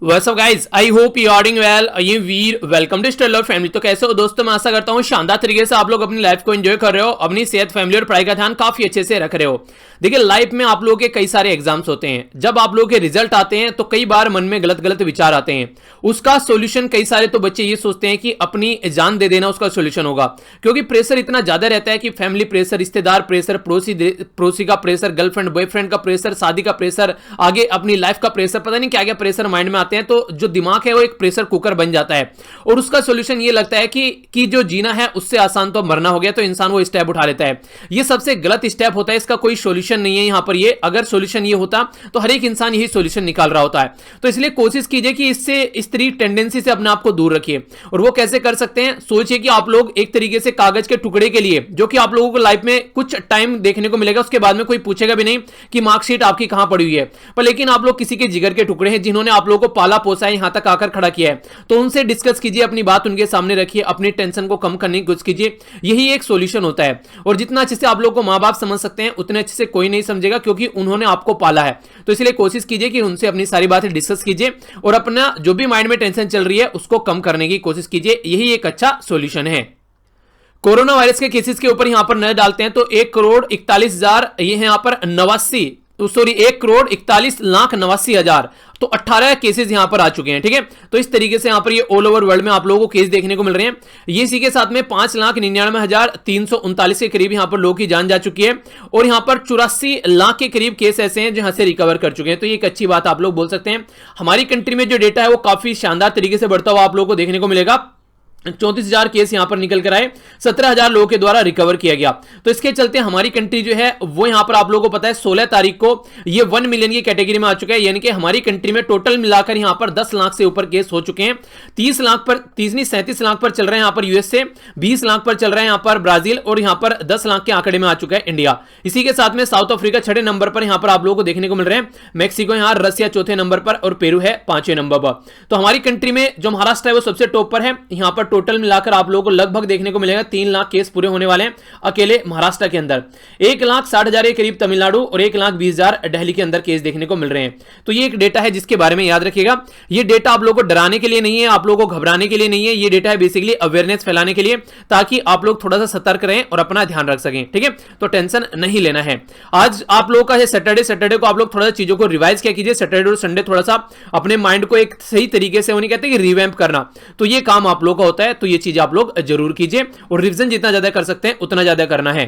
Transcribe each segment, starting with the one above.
What's up guys, I hope you are doing well. ये Veer welcome to stellar family. तो कैसे हो दोस्तों, मैं आशा करता हूँ शानदार तरीके से आप लोग अपनी लाइफ को एंजॉय कर रहे हो, अपनी सेहत, फैमिली और पढ़ाई का ध्यान काफी अच्छे से रख रहे हो। देखिए, लाइफ में आप लोगों के कई सारे एग्जाम्स होते हैं। जब आप लोगों के रिजल्ट आते हैं तो कई बार मन में गलत गलत विचार आते हैं। उसका सोल्यूशन कई सारे तो बच्चे ये सोचते हैं कि अपनी जान दे देना उसका सोल्यूशन होगा, क्योंकि प्रेशर इतना ज्यादा रहता है कि फैमिली प्रेशर, रिश्तेदार प्रेशर, पड़ोसी का प्रेशर, गर्लफ्रेंड बॉयफ्रेंड का प्रेशर, शादी का प्रेशर, आगे अपनी लाइफ का प्रेशर, पता नहीं क्या क्या प्रेशर माइंड में आते हैं। तो जो दिमाग है वो एक प्रेशर कुकर बन जाता है और उसका सॉल्यूशन ये लगता है कि जो जीना है उससे आसान तो मरना हो गया, तो इंसान वो स्टेप उठा लेता है। ये सबसे गलत स्टेप होता है, इसका कोई सॉल्यूशन नहीं है यहां पर। ये अगर सॉल्यूशन ये होता तो हर एक इंसान यही सॉल्यूशन निकाल रहा होता है। तो इसलिए कोशिश कीजिए कि इससे इस तरीके टेंडेंसी से अपने आप को दूर रखिए। और वो कैसे कर सकते हैं, सोचिए कि आप लोग एक तरीके से कागज के टुकड़े के लिए, जो कि आप लोगों को लाइफ में कुछ टाइम देखने को मिलेगा, उसके बाद में कोई पूछेगा भी नहीं कि मार्कशीट आपकी कहां पड़ी हुई है, पर लेकिन आप लोग किसी के जिगर के टुकड़े हैं जिन्होंने आप लोगों को पाला पोसा है, यहां तक आकर खड़ा किया है, तो उनसे डिस्कस कीजिए, अपनी बात उनके सामने रखिए, अपनी टेंशन को कम करने की कोशिश कीजिए। यही एक सॉल्यूशन होता है। और जितना अच्छे से आप लोगों को मां बाप समझ सकते हैं उतने अच्छे से कोई नहीं समझेगा, क्योंकि उन्होंने आपको पाला है। तो इसलिए कोशिश कीजिए कि उनसे अपनी सारी बातें डिस्कस कीजिए और अपना जो भी माइंड में टेंशन चल रही है उसको कम करने की कोशिश कीजिए। यही एक अच्छा सॉल्यूशन है। कोरोना वायरस के केसेस के ऊपर यहां पर नजर डालते हैं तो 1,41,000 ये है यहां पर 1,41,89,80,000, तो 18 केसेस यहां पर आ चुके हैं। ठीक है, तो इस तरीके से यहां पर ये ऑल ओवर वर्ल्ड में आप लोगों को केस देखने को मिल रहे हैं। ये इसी के साथ में 5,99,339 के करीब यहां पर लोगों की जान जा चुकी है और यहां पर 84 लाख के करीब केस ऐसे हैं जहां से रिकवर कर चुके हैं। तो ये एक अच्छी बात आप लोग बोल सकते हैं। हमारी कंट्री में जो डेटा है वो काफी शानदार तरीके से बढ़ता हुआ आप लोगों को देखने को मिलेगा। 34,000 केस यहां पर निकल कर आए, 17,000 लोगों के द्वारा रिकवर किया गया। तो इसके चलते हमारी कंट्री जो है वो यहां पर आप लोगों को पता है 16 तारीख को ये 1 मिलियन की कैटेगरी में आ चुका है। यानी कि हमारी कंट्री में टोटल मिलाकर यहां पर 10 लाख से ऊपर केस हो चुके हैं। 30 लाख पर 37 लाख पर चल रहे हैं यहां पर यूएसए, 20 लाख पर चल रहे हैं यहां पर ब्राजील और यहां पर 10 लाख के आंकड़े में आ चुका है इंडिया। इसी के साथ में साउथ अफ्रीका 6 नंबर पर यहां पर आप लोगों को देखने को मिल रहे हैं। मैक्सिको यहां, रसिया 4 नंबर पर और पेरू है 5वें नंबर पर। तो हमारी कंट्री में जो महाराष्ट्र है वो सबसे टॉप पर है। यहां पर टोटल मिलाकर आप लोगों को लगभग देखने को मिलेगा 3 लाख केस पूरे होने वाले हैं अकेले महाराष्ट्र के अंदर। 1,60,000 के करीब तमिलनाडु और 1,20,000 दिल्ली के अंदर केस देखने को मिल रहे हैं। तो ये एक डेटा है जिसके बारे में याद रखिएगा। ये डेटा आप लोगों को डराने के लिए नहीं है, आप लोगों को घबराने के लिए नहीं है। ये डेटा है बेसिकली अवेयरनेस फैलाने के लिए, ताकि आप लोग थोड़ा सा सतर्क रहें और अपना ध्यान रख सकें। ठीक है, तो टेंशन नहीं लेना है। आज आप लोगों का है सैटरडे को आप लोग थोड़ा सा चीजों को रिवाइज क्या कीजिए। सैटरडे और संडे थोड़ा सा अपने माइंड को एक सही तरीके से, उन्हें कहते हैं कि रिवैम्प करना, तो ये काम आप लोगों का होता है। तो ये चीज आप लोग जरूर कीजिए और रिवीजन जितना ज्यादा कर सकते हैं उतना ज्यादा करना है।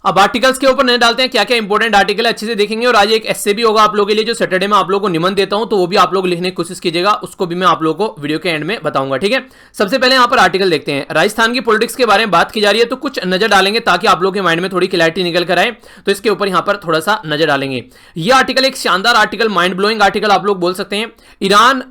अब आर्टिकल्स के ऊपर नजर डालते हैं, क्या क्या इंपॉर्टेंट आर्टिकल है अच्छे से देखेंगे। और आज एक एस्से भी होगा आप लोगों के लिए, जो सैटरडे में आप लोगों को निमंत्रण देता हूं, तो वो भी आप लोग लिखने की कोशिश कीजिएगा, उसको भी मैं आप लोगों को वीडियो के एंड में बताऊंगा। ठीक है, सबसे पहले यहां पर आर्टिकल देखते हैं। राजस्थान की पॉलिटिक्स के बारे में बात की जा रही है, तो कुछ नजर डालेंगे ताकि आप लोगों के माइंड में थोड़ी क्लैरिटी निकल कर आए। तो इसके ऊपर यहां पर थोड़ा सा नजर डालेंगे। यह आर्टिकल एक शानदार आर्टिकल, माइंड ब्लोइंग आर्टिकल आप लोग बोल सकते हैं। ईरान,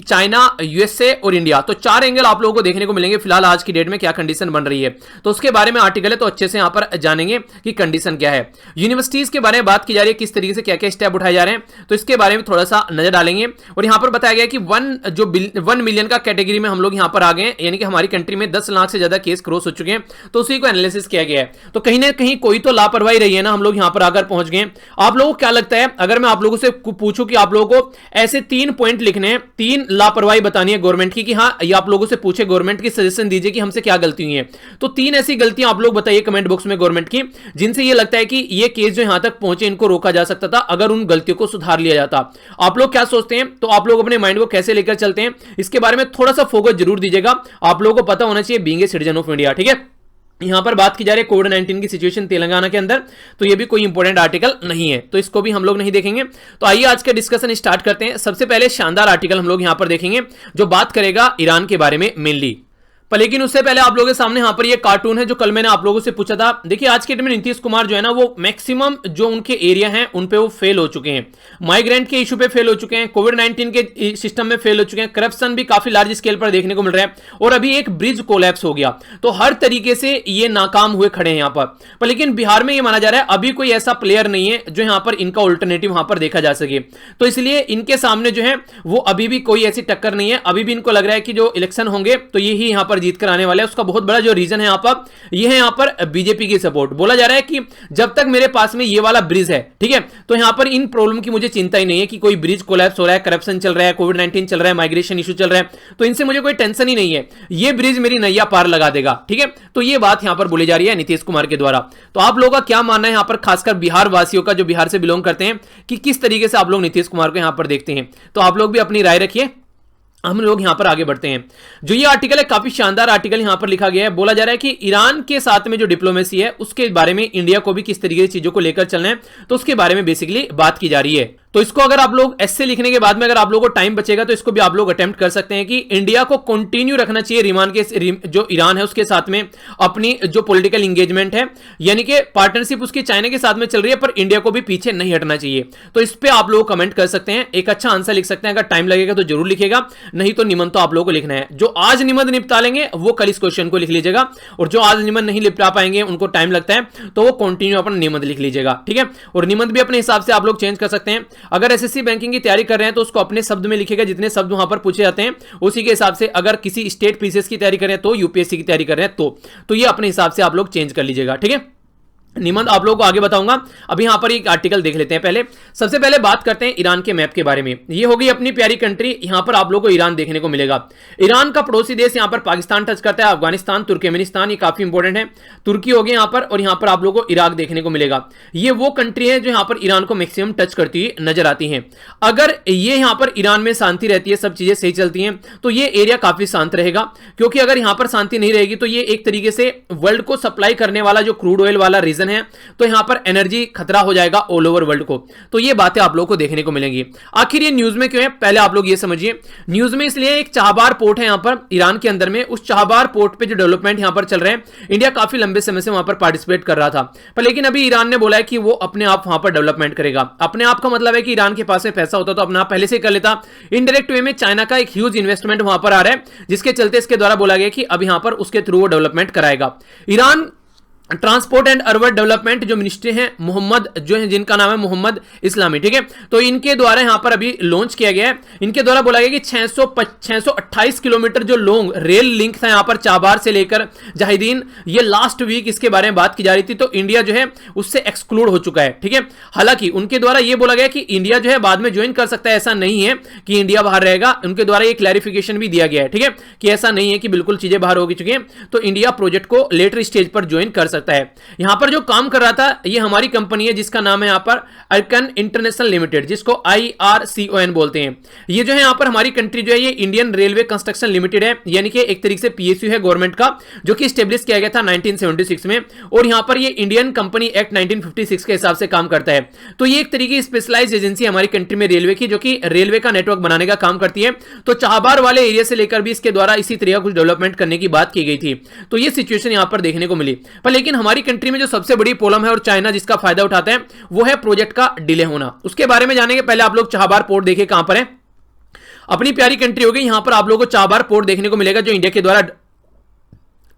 चाइना, यूएसए और इंडिया, तो 4 एंगल आप लोगों को देखने को मिलेंगे फिलहाल आज की डेट में क्या कंडीशन बन रही है, तो उसके बारे में आर्टिकल है। तो अच्छे से यहां पर जानेंगे कि कंडीशन क्या है। यूनिवर्सिटीज के बारे में बात की जा रही है, किस तरीके से क्या क्या स्टेप उठाए जा रहे हैं, तो इसके बारे में थोड़ा सा नजर डालेंगे। और यहां पर बताया गया कि 1 मिलियन का कैटेगरी में हम लोग यहां पर आ गए हैं, यानी कि हमारी कंट्री में 10 लाख से ज्यादा केस क्रॉस हो चुके हैं। तो उसी को एनालिसिस किया गया है। तो कहीं ना कहीं कोई तो लापरवाही रही है ना, हम लोग यहां पर आकर पहुंच गए। आप लोगों को क्या लगता है, अगर मैं आप लोगों से पूछूं कि आप लोगों को ऐसे 3 पॉइंट लिखने हैं, 3 लापरवाही बतानी है गवर्नमेंट की, कि हाँ, ये आप लोगों से पूछे, गवर्नमेंट की सजेशन दीजिए कि हमसे क्या गलती हुई है, तो 3 ऐसी गलतियां आप लोग बताइए कमेंट बॉक्स में गवर्नमेंट की, जिनसे ये लगता है कि ये केस जो यहां तक पहुंचे इनको रोका जा सकता था अगर उन गलतियों को सुधार लिया जाता। आप लोग क्या सोचते हैं, तो आप लोग अपने माइंड को कैसे लेकर चलते हैं, इसके बारे में थोड़ा सा फोकस जरूर दीजिएगा। आप लोगों को पता होना चाहिए being a citizen of India. ठीक है, यहां पर बात की जा रही है कोविड-19 की सिचुएशन तेलंगाना के अंदर, तो ये भी कोई इंपॉर्टेंट आर्टिकल नहीं है, तो इसको भी हम लोग नहीं देखेंगे। तो आइए आज का डिस्कशन स्टार्ट करते हैं। सबसे पहले शानदार आर्टिकल हम लोग यहां पर देखेंगे जो बात करेगा ईरान के बारे में मेनली। पर लेकिन उससे पहले आप लोगों के सामने यहां पर ये कार्टून है जो कल मैंने आप लोगों से पूछा था। देखिए, आज के डेट में नीतीश कुमार जो है ना, वो मैक्सिमम जो उनके एरिया हैं उन पे वो फेल हो चुके हैं। माइग्रेंट के इशू पे फेल हो चुके हैं, कोविड-19 के सिस्टम में फेल हो चुके हैं, करप्शन भी काफी लार्ज स्केल पर देखने को मिल रहा है, और अभी एक ब्रिज कोलैप्स हो गया। तो हर तरीके से ये नाकाम हुए खड़े हैं यहां पर लेकिन बिहार में ये माना जा रहा है अभी कोई ऐसा प्लेयर नहीं है जो यहां पर इनका ऑल्टरनेटिव वहां पर देखा जा सके। तो इसलिए इनके सामने जो है वो अभी भी कोई ऐसी टक्कर नहीं है। अभी भी इनको लग रहा है कि जो इलेक्शन होंगे तो ये ही यहां पर जीत कर आने वाला है, उसका बहुत बड़ा जो रीजन है यहाँ पर, ये है यहाँ पर बीजेपी की सपोर्ट। बोला जा रहा है कि जब तक मेरे पास में ये वाला ब्रिज है, ठीक है, तो यहाँ पर इन प्रॉब्लम की मुझे चिंता ही नहीं है कि कोई ब्रिज कोलैप्स हो रहा है, करप्शन चल रहा है, कोविड-19 चल रहा है, माइग्रेशन इशू चल रहा है, तो इनसे मुझे कोई टेंशन ही नहीं है, ये ब्रिज मेरी नैया पार लगा देगा। ठीक है, तो ये बात यहां पर बोली जा रही है नीतीश कुमार के द्वारा। तो आप लोगों का क्या मानना है यहां पर, खासकर बिहार वासियों का, जो बिहार से बिलोंग करते हैं, कि किस तरीके से आप लोग नीतीश कुमार को यहां पर देखते हैं? तो आप लोग भी अपनी राय रखिए, हम लोग यहां पर आगे बढ़ते हैं। जो ये आर्टिकल है, काफी शानदार आर्टिकल यहां पर लिखा गया है। बोला जा रहा है कि ईरान के साथ में जो डिप्लोमेसी है उसके बारे में इंडिया को भी किस तरीके की चीजों को लेकर चलना है, तो उसके बारे में बेसिकली बात की जा रही है। तो इसको अगर आप लोग ऐसे लिखने के बाद में अगर आप लोगों को टाइम बचेगा तो इसको भी आप लोग अटेम्प्ट कर सकते हैं कि इंडिया को कंटिन्यू रखना चाहिए जो ईरान है उसके साथ में अपनी जो पॉलिटिकल एंगेजमेंट है, यानी कि पार्टनरशिप उसकी चाइना के साथ में चल रही है, पर इंडिया को भी पीछे नहीं हटना चाहिए। तो इस पे आप लोग कमेंट कर सकते हैं, एक अच्छा आंसर लिख सकते हैं। अगर टाइम लगेगा तो जरूर लिखेगा, नहीं तो निबंध तो आप लोगों को लिखना है। जो आज निबंध निपटा लेंगे वो कल इस क्वेश्चन को लिख लीजिएगा, और जो आज निबंध नहीं निपटा पाएंगे, उनको टाइम लगता है, तो वो कंटिन्यू अपना निबंध लिख लीजिएगा। ठीक है, और निबंध भी अपने हिसाब से आप लोग चेंज कर सकते हैं। अगर एसएससी बैंकिंग की तैयारी कर रहे हैं तो उसको अपने शब्द में लिखेगा, जितने शब्द वहां पर पूछे जाते हैं उसी के हिसाब से। अगर किसी स्टेट पीसीएस की तैयारी कर रहे हैं तो, यूपीएससी की तैयारी कर रहे हैं तो ये अपने हिसाब से आप लोग चेंज कर लीजिएगा। ठीक है, निबंध आप लोगों को आगे बताऊंगा। अभी यहां पर एक आर्टिकल देख लेते हैं। पहले सबसे पहले बात करते हैं ईरान के मैप के बारे में। ये होगी अपनी प्यारी कंट्री, यहां पर आप लोगों को ईरान देखने को मिलेगा। ईरान का पड़ोसी देश यहां पर पाकिस्तान टच करता है, अफगानिस्तान, तुर्कमेनिस्तान, ये काफी इंपॉर्टेंट है। तुर्की हो गई यहां पर, और यहां पर आप लोगों को इराक देखने को मिलेगा। ये वो कंट्री है जो यहां पर ईरान को मैक्सिमम टच करती हुई नजर आती है। अगर ये यहां पर ईरान में शांति रहती है, सब चीजें सही चलती हैं, तो ये एरिया काफी शांत रहेगा। क्योंकि अगर यहां पर शांति नहीं रहेगी तो ये एक तरीके से वर्ल्ड को सप्लाई करने वाला जो क्रूड ऑयल वाला रीजन है, तो यहां पर एनर्जी खतरा हो जाएगा ऑल ओवर वर्ल्ड को। तो ये बातें आप लोगों को देखने को मिलेंगी। आखिर ये न्यूज में क्यों है, पहले आप लोग ये समझिए। न्यूज में इसलिए, एक चाहबार पोर्ट है यहां पर ईरान के अंदर में, उस चाहबार पोर्ट पे जो डेवलपमेंट यहां पर चल रहे हैं, इंडिया काफी लंबे समय से वहां पर पार्टिसिपेट कर रहा था, पर लेकिन अभी ईरान ने बोला है कि वो अपने आप वहां पर डेवलपमेंट करेगा। अपने आप का मतलब है कि ईरान के पास में पैसा होता तो अपना आप पहले से कर लेता। इनडायरेक्ट वे में चाइना का एक ह्यूज इन्वेस्टमेंट वहां पर आ रहा है, जिसके चलते इसके द्वारा बोला गया कि अब यहां पर उसके थ्रू वो डेवलपमेंट कराएगा। Iran transport and urban development जो मिनिस्ट्री है, मोहम्मद जो है, जिनका नाम है मोहम्मद इस्लामी, ठीक है, तो इनके द्वारा यहां पर अभी लॉन्च किया गया है। इनके द्वारा बोला गया कि 628 किलोमीटर जो लॉन्ग रेल लिंक था यहां पर चाबार से लेकर जाहिदीन, ये लास्ट वीक इसके बारे में बात की जा रही थी, तो इंडिया जो है उससे एक्सक्लूड हो चुका है। ठीक है, हालांकि उनके द्वारा यह बोला गया कि इंडिया जो है बाद में ज्वाइन कर सकता है, ऐसा नहीं है कि इंडिया बाहर रहेगा। उनके द्वारा एक क्लैरिफिकेशन भी दिया गया है, ठीक है, कि ऐसा नहीं है कि बिल्कुल चीजें बाहर हो चुकी हैं, तो इंडिया प्रोजेक्ट को लेटर स्टेज पर ज्वाइन कर सकता है। यहां पर जो काम कर रहा था ये हमारी कंपनी है, जिसका नाम है यहां पर अर्कन इंटरनेशनल लिमिटेड, जिसको IRCON बोलते हैं। ये जो है यहां पर हमारी कंट्री जो है, ये इंडियन रेलवे कंस्ट्रक्शन लिमिटेड है, यानी कि एक तरीके से PSU है गवर्नमेंट का, जो कि स्टेब्लिश किया गया था 1976 में, और यहां पर ये इंडियन कंपनी एक्ट 1956 के हिसाब से काम करता है। तो ये एक तरीके की स्पेशलाइज्ड एजेंसी हमारी कंट्री में रेलवे की, जो कि रेलवे का नेटवर्क बनाने का काम करती है। तो चाहबार वाले एरिया से लेकर भी इसके द्वारा इसी तरह कुछ डेवलपमेंट करने की बात की गई थी। तो ये सिचुएशन यहां पर देखने को मिली, पर लेकिन हमारी कंट्री में जो सबसे बड़ी प्रॉब्लम है और चाइना जिसका फायदा उठाते हैं, वो है प्रोजेक्ट का डिले होना। उसके बारे में जानेंगे। पहले आप लोग चाहबार पोर्ट देखिए कहां पर है। अपनी प्यारी कंट्री होगी, यहां पर आप लोगों को चाहबार पोर्ट देखने को मिलेगा, जो इंडिया के द्वारा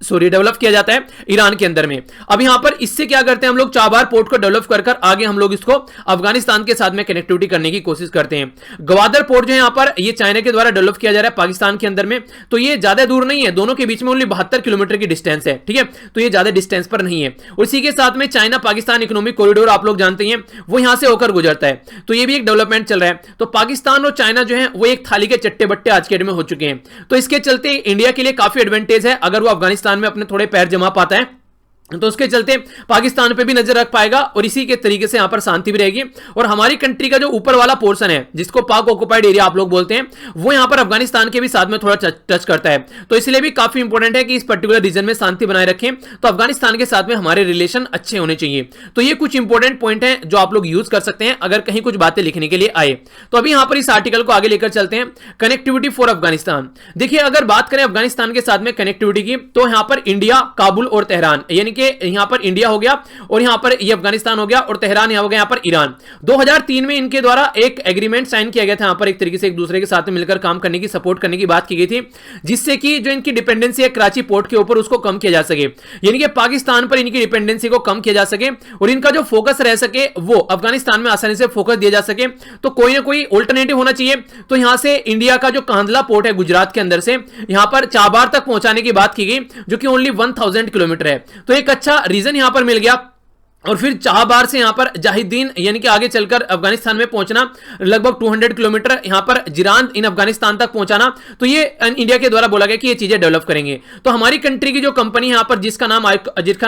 डेवलप किया जाता है ईरान के अंदर में। अब यहां पर इससे क्या करते हैं हम लोग, चाहबार पोर्ट को डेवलप कर आगे हम लोग इसको अफगानिस्तान के साथ में कनेक्टिविटी करने की कोशिश करते हैं। गवादर पोर्ट जो है यहां पर, ये चाइना के द्वारा डेवलप किया जा रहा है पाकिस्तान के अंदर में, तो ये ज्यादा दूर नहीं है, दोनों के बीच में ओनली 72 किलोमीटर की डिस्टेंस है। ठीक है, तो ये ज्यादा डिस्टेंस पर नहीं है। उसी के साथ में चाइना पाकिस्तान इकोनॉमिक कॉरिडोर आप लोग जानते हैं, वो यहां से होकर गुजरता है, तो ये भी एक डेवलपमेंट चल रहा है। तो पाकिस्तान और चाइना जो है वो एक थाली के चट्टे बट्टे आज के डेट में हो चुके हैं। तो इसके चलते इंडिया के लिए काफी एडवांटेज है, अगर वो अफगानिस्तान में अपने थोड़े पैर जमा पाता है तो उसके चलते पाकिस्तान पे भी नजर रख पाएगा, और इसी के तरीके से यहां पर शांति भी रहेगी। और हमारी कंट्री का जो ऊपर वाला पोर्शन है, जिसको पाक ऑक्युपाइड एरिया आप लोग बोलते हैं, वो यहां पर अफगानिस्तान के भी साथ में थोड़ा टच करता है। तो इसलिए भी काफी इंपॉर्टेंट है कि इस पर्टिकुलर रीजन में शांति बनाए रखें, तो अफगानिस्तान के साथ में हमारे रिलेशन अच्छे होने चाहिए। तो ये कुछ इंपॉर्टेंट पॉइंट है जो आप लोग यूज कर सकते हैं अगर कहीं कुछ बातें लिखने के लिए आए। तो अभी यहां पर इस आर्टिकल को आगे लेकर चलते हैं। Connectivity for Afghanistan. देखिए, अगर बात करें अफगानिस्तान के साथ में कनेक्टिविटी की, तो यहां पर इंडिया, काबुल और तेहरान, यानी कि के यहां पर इंडिया हो गया और यहां पर ये अफगानिस्तान हो गया और तेहरान यहां हो गया, यहां पर ईरान। 2003 में इनके द्वारा एक एग्रीमेंट साइन किया गया था, यहां पर एक तरीके से एक दूसरे के साथ में मिलकर काम करने की, सपोर्ट करने की बात की गई थी, जिससे कि जो इनकी डिपेंडेंसी है कराची पोर्ट के ऊपर उसको कम किया जा सके, यानी कि पाकिस्तान पर इनकी डिपेंडेंसी को कम किया जा सके और इनका जो फोकस रह सके वो अफगानिस्तान में आसानी से फोकस दिया जा सके। तो कोई ना कोई ऑल्टरनेटिव होना चाहिए। तो यहां से इंडिया का जो कांदला पोर्ट है गुजरात के अंदर से यहां पर चाबार तक पहुंचाने की बात की गई, जो कि ओनली 1000 किलोमीटर है। तो एक अच्छा रीजन यहां पर मिल गया। और फिर चाहबार से यहां पर जाहिदीन यानी कि आगे चलकर अफगानिस्तान में पहुंचना लगभग 200 किलोमीटर, यहां पर जिरान इन अफगानिस्तान तक पहुंचाना, तो ये इंडिया के द्वारा बोला गया कि ये चीजें डेवलप करेंगे। तो हमारी कंट्री की जो कंपनी यहां पर जिसका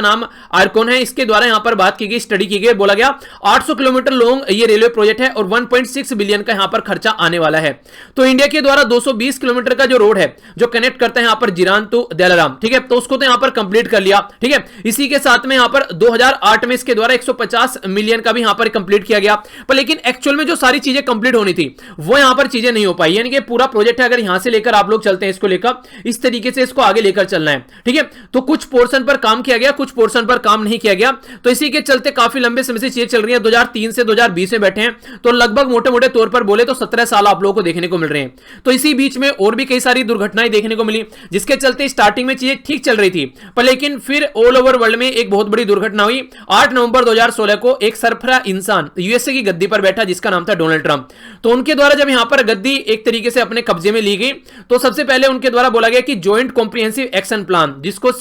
नाम आर्कोन है, इसके द्वारा यहां पर बात की गई, स्टडी की गई, बोला गया 800 किलोमीटर लॉन्ग ये रेलवे प्रोजेक्ट है और 1.6 बिलियन का यहां पर खर्चा आने वाला है। तो इंडिया के द्वारा 220 किलोमीटर का जो रोड है जो कनेक्ट करता है यहां पर जिरान टू दिलाराम, ठीक है, तो उसको तो यहां पर कंप्लीट कर लिया, ठीक है। इसी के साथ में यहां पर 2008 में के द्वारा 150 मिलियन का भी यहां पर कंप्लीट किया गया, पर लेकिन एक्चुअल में जो सारी चीजें कंप्लीट होनी थी वो यहां पर चीजें नहीं हो पाई, यानी कि पूरा प्रोजेक्ट है, अगर यहां से लेकर आप लोग चलते हैं इसको लेकर इस तरीके से इसको आगे लेकर चलना है, ठीक है। तो कुछ पोर्शन पर काम किया गया, कुछ पोर्शन पर काम नहीं किया गया, तो इसी के चलते काफी लंबे समय से चीजें चल रही है। 2003 से 2020 में बैठे हैं, तो लगभग मोटे मोटे तौर पर बोले तो 17 साल आप लोगों को देखने को मिल रहे हैं। तो इसी बीच में और भी कई सारी दुर्घटनाएं देखने को मिली, जिसके चलते स्टार्टिंग में चीजें ठीक चल रही थी, पर लेकिन फिर ऑल ओवर वर्ल्ड में एक बहुत बड़ी दुर्घटना हुई। 8 नवंबर 2016 को एक सरफरा इंसान यूएसए की गद्दी पर बैठा जिसका नाम था डोनाल्ड ट्रंप। तो उनके द्वारा जब यहां पर गद्दी एक तरीके से अपने कब्जे में ली गई, तो सबसे पहले उनके द्वारा बोला गया कि जॉइंट कॉम्प्रिहेंसिव एक्शन प्लान, जिसको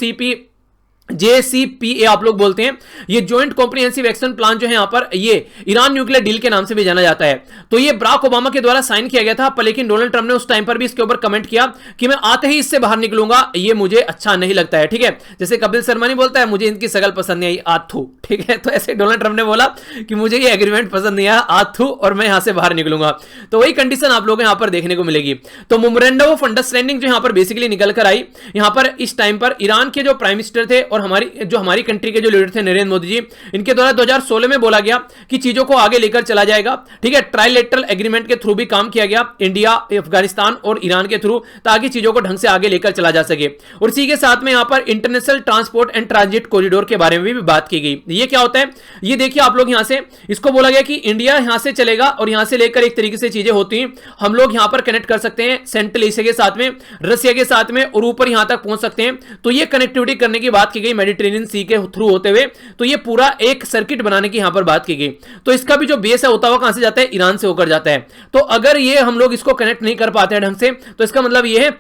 JCPA आप लोग बोलते हैं, ये जॉइंट कॉम्प्रिहेंसिव एक्शन प्लान जो है यहां पर ये ईरान न्यूक्लियर डील के नाम से भी जाना जाता है। तो ये बराक ओबामा के द्वारा साइन किया गया था, पर लेकिन डोनाल्ड ट्रंप ने उस टाइम पर भी इसके ऊपर कमेंट किया कि मैं आते ही इससे बाहर निकलूंगा, ये मुझे अच्छा नहीं लगता है, ठीक है। जैसे कपिल शर्मा नहीं बोलता है मुझे इनकी शकल पसंद नहीं आई, आथू, ठीक है। तो ऐसे डोनाल्ड ट्रंप ने बोला कि मुझे ये एग्रीमेंट पसंद नहीं आया, आथू, और मैं यहां से बाहर निकलूंगा। तो वही कंडीशन आप लोग यहां पर देखने को मिलेगी। तो मेमोरेंडम ऑफ अंडरस्टैंडिंग जो यहां पर बेसिकली निकल कर आई, यहां पर इस टाइम पर ईरान के जो प्राइम मिनिस्टर थे और हमारी कंट्री के जो लीडर थे नरेंद्र मोदी जी, इनके द्वारा 2016 में बोला गया कि चीजों को आगे लेकर चला जाएगा, ठीक है। ट्राइलेटरल एग्रीमेंट के थ्रू भी काम किया गया, इंडिया, अफगानिस्तान और ईरान के थ्रू, ताकि चीजों को ढंग से आगे लेकर चला जा सके। और इसी के साथ में यहां पर international transport and transit corridor के बारे में भी बात की गई। ये क्या होता है, ये देखिए आप लोग, यहां से इसको बोला गया कि इंडिया यहां से चलेगा और यहां से लेकर एक तरीके से चीजें होती हैं, हम लोग यहां पर कनेक्ट कर सकते हैं सेंट्रल एशिया के साथ में, रसिया के साथ में, और ऊपर यहां तक पहुंच सकते हैं। तो ये कनेक्टिविटी करने की बात की गई मेडिटेरेनियन सी के थ्रू होते हुए, तो ये पूरा एक सर्किट बनाने की यहां पर बात की गई। तो इसका भी जो बेस है होता हुआ कहां से जाता है, ईरान से होकर जाता है। तो अगर ये हम लोग इसको कनेक्ट नहीं कर पाते हैं ढंग से, तो इसका मतलब ये है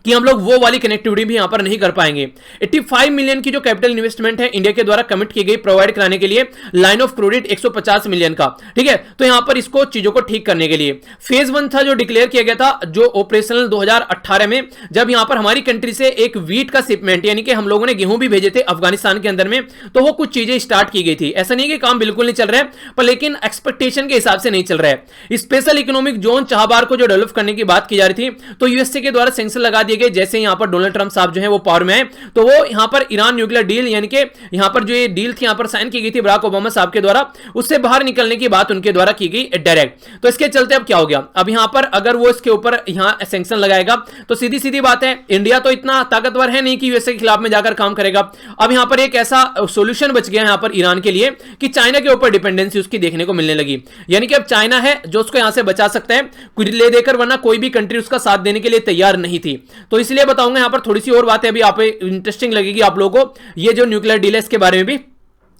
कि हम लोग वो वाली कनेक्टिविटी भी यहां पर नहीं कर पाएंगे। 85 मिलियन की जो कैपिटल इन्वेस्टमेंट है इंडिया के द्वारा कमिट की गई प्रोवाइड कराने के लिए, लाइन ऑफ क्रेडिट 150 मिलियन का, ठीक है। तो यहां पर इसको चीजों को ठीक करने के लिए फेज 1 था जो डिक्लेयर किया गया था, जो ऑपरेशनल 2018 में, जब यहां पर हमारी कंट्री से एक वीट का शिपमेंट, यानी कि हम लोगों ने गेहूं भी भेजे थे अफगानिस्तान के अंदर में, तो वो कुछ चीजें स्टार्ट की गई थी। ऐसा नहीं कि काम बिल्कुल नहीं चल रहा है, पर लेकिन एक्सपेक्टेशन के हिसाब से नहीं चल रहा है। स्पेशल इकोनॉमिक जोन चाहबार को जो डेवलप करने की बात की जा रही थी, तो यूएसए के द्वारा सैंक्शन लगा दिए गए। जैसे यहां पर डोनाल्ड ट्रंप साहब जो है वो पावर में आए, तो वो यहां पर ईरान न्यूक्लियर डील, यानी कि यहां पर जो ये डील थी यहां पर साइन की गई थी बराक ओबामा साहब के द्वारा, उससे बाहर निकलने की बात उनके द्वारा की गई डायरेक्ट। तो इसके चलते अब क्या हो गया, अब यहां पर अगर वो इसके ऊपर यहां सैंक्शन लगाएगा, तो सीधी सीधी बात है इंडिया तो इतना ताकतवर है नहीं कि यूएसए के खिलाफ में जाकर काम करेगा। अब यहां पर एक ऐसा सोल्यूशन बच गया यहां पर ईरान के लिए कि चाइना के ऊपर डिपेंडेंसी उसकी देखने को मिलने लगी, यानी कि अब चाइना है जो उसको यहां से बचा सकता है कुछ ले देकर, वरना कोई भी कंट्री उसका साथ देने के लिए तैयार नहीं थी। तो इसलिए बताऊंगा यहां पर थोड़ी सी और बातें अभी आप इंटरेस्टिंग लगेगी आप लोगों को, ये जो न्यूक्लियर डील है इसके बारे में भी।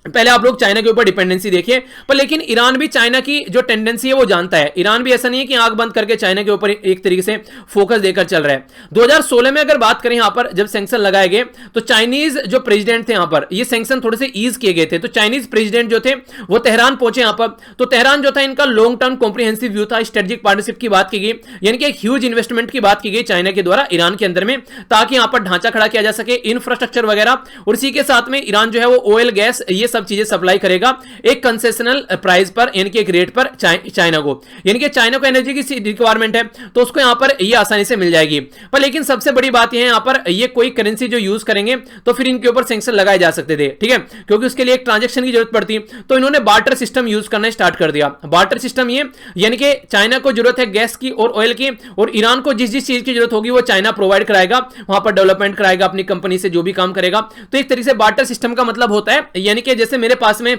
पहले आप लोग चाइना के ऊपर डिपेंडेंसी देखिए, पर लेकिन ईरान भी चाइना की जो टेंडेंसी है वो जानता है। ईरान भी ऐसा नहीं है कि आंख बंद करके चाइना के ऊपर एक तरीके से फोकस देकर चल रहा है। 2016 में अगर बात करें यहां पर जब सैंक्शन लगाए गए, तो चाइनीज जो प्रेसिडेंट थे यहां पर, ये सैंक्शन थोड़े से ईज किए गए थे। तो चाइनीज प्रेसिडेंट जो थे वो तेहरान पहुंचे यहां पर, तो तेहरान जो था इनका लॉन्ग टर्म कॉम्प्रिहेंसिव व्यू था, स्ट्रेटेजिक पार्टनरशिप की बात की गई, यानी कि एक ह्यूज इन्वेस्टमेंट की बात की गई चाइना के द्वारा ईरान के अंदर में, ताकि यहां पर ढांचा खड़ा किया जा सके, इंफ्रास्ट्रक्चर वगैरह। और इसी के साथ में ईरान जो है वो ऑयल गैस ये सब चीजें सप्लाई करेगा एक कंसेशनल प्राइस पर, यानी कि एक रेट पर चाइना को, यानी कि चाइना को एनर्जी की रिक्वायरमेंट है तो उसको यहां पर ये आसानी से मिल जाएगी। पर लेकिन सबसे बड़ी बात यह है यहां पर ये कोई करेंसी जो यूज करेंगे तो फिर इनके ऊपर सैंक्शन लगाए जा सकते थे, ठीक है, क्योंकि उसके लिए एक ट्रांजैक्शन की जरूरत पड़ती, तो इन्होंने बार्टर सिस्टम यूज करना स्टार्ट कर दिया। बार्टर सिस्टम ये यानी कि चाइना को जरूरत है गैस की और ऑयल की, और ईरान को जिस जिस चीज की जरूरत होगी वो चाइना प्रोवाइड कराएगा, वहां पर डेवलपमेंट कराएगा अपनी कंपनी से, जो भी काम करेगा। तो एक तरीके से बार्टर सिस्टम का मतलब होता है, यानी कि जैसे मेरे पास में,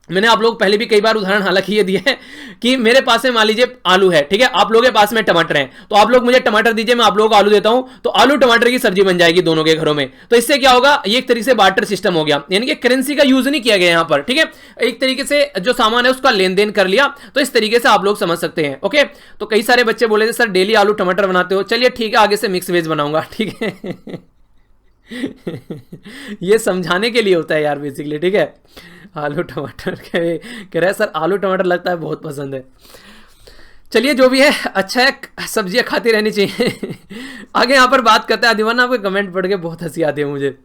मैंने आप लोग पहले भी कई बार उदाहरण हालांकि ये दिया है कि मेरे पास में मान लीजिए आलू है, ठीक है, आप लोगों के पास में टमाटर हैं, तो आप लोग मुझे टमाटर दीजिए, मैं आप लोगों को आलू देता हूं, तो आलू टमाटर की सब्जी बन जाएगी दोनों के घरों में। तो इससे क्या होगा, ये एक तरीके से बार्टर सिस्टम हो गया, यानी कि करेंसी का यूज नहीं किया गया यहां पर, ठीक है, एक तरीके से जो सामान है उसका लेन देन कर लिया। तो इस तरीके से आप लोग समझ सकते हैं। ओके, तो कई सारे बच्चे बोले थे सर डेली आलू टमाटर बनाते हो, चलिए ठीक है, आगे से मिक्स वेज बनाऊंगा, ठीक है। ये समझाने के लिए होता है यार बेसिकली, ठीक है। आलू टमाटर कह रहे सर आलू टमाटर लगता है बहुत पसंद है। चलिए जो भी है अच्छा है, सब्जियां खाती रहनी चाहिए। आगे यहां पर बात करते हैं, दीवाना आपके कमेंट पढ़ के बहुत हंसी आती है मुझे।